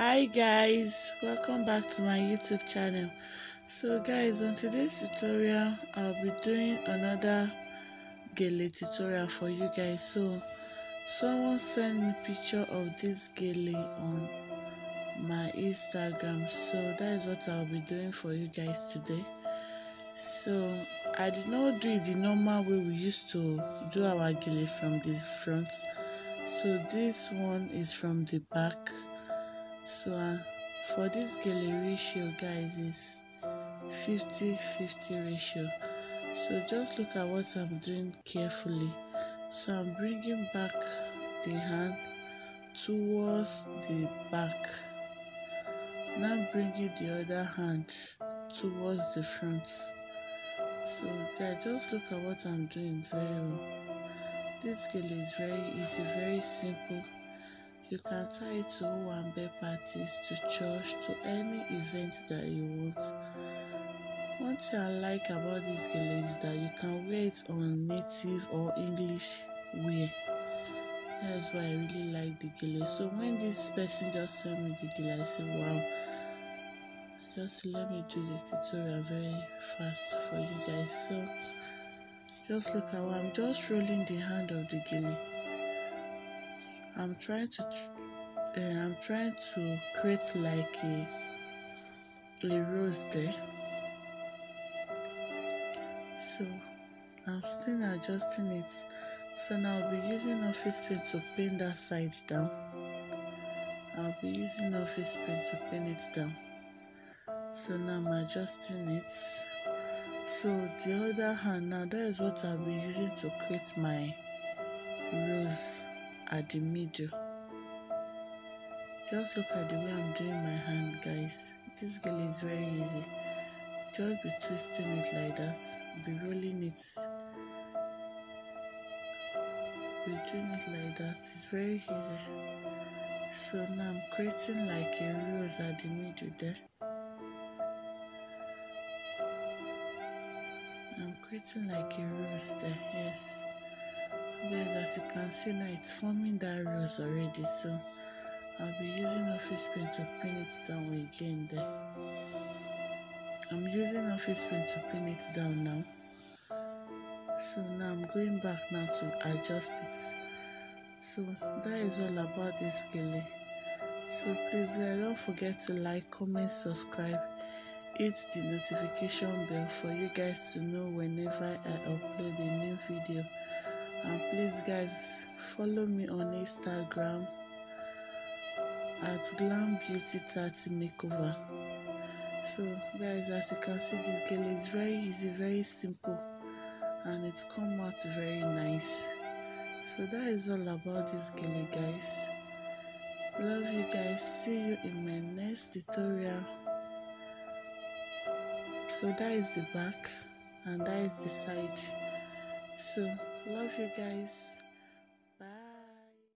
Hi guys, welcome back to my YouTube channel. So guys, on today's tutorial I'll be doing another gele tutorial for you guys. So someone sent me picture of this gele on my Instagram, so that is what I'll be doing for you guys today. So I did not do it the normal way we used to do our gele from the front. So this one is from the back. So for this gele ratio guys is 50-50 ratio. So just look at what I'm doing carefully. So I'm bringing back the hand towards the back, now bringing the other hand towards the front. So guys, just look at what I'm doing very well. This gele is very easy, very simple. You can tie it to owambe parties, to church, to any event that you want. One thing I like about this gele is that you can wear it on native or English wear. That's why I really like the gele. So when this person just sent me the gele, I said, wow, just let me do the tutorial very fast for you guys. So just look at what I'm just rolling the hand of the gele. I'm trying to create like a rose there. So I'm still adjusting it. So now I'll be using office paint to paint that side down. I'll be using office paint to paint it down. So now I'm adjusting it. So the other hand, now that is what I'll be using to create my rose at the middle. Just look at the way I'm doing my hand, guys. This gele is very easy. Just be twisting it like that, be rolling it, be doing it like that. It's very easy. So now I'm creating like a rose at the middle there. I'm creating like a rose there, yes. Guys, as you can see now, it's forming that rose already. So I'll be using office paint to pin it down again there. I'm using office paint to pin it down now. So now I'm going back now to adjust it. So that is all about this gele. So please guys, don't forget to like, comment, subscribe, hit the notification bell for you guys to know whenever I upload a new video. And please guys, follow me on Instagram at Glam Beauty 30 Makeover. So guys, as you can see, this gele is very easy, very simple, and it's come out very nice. So that is all about this gele, guys. Love you guys. See you in my next tutorial. So that is the back and that is the side. So love you guys.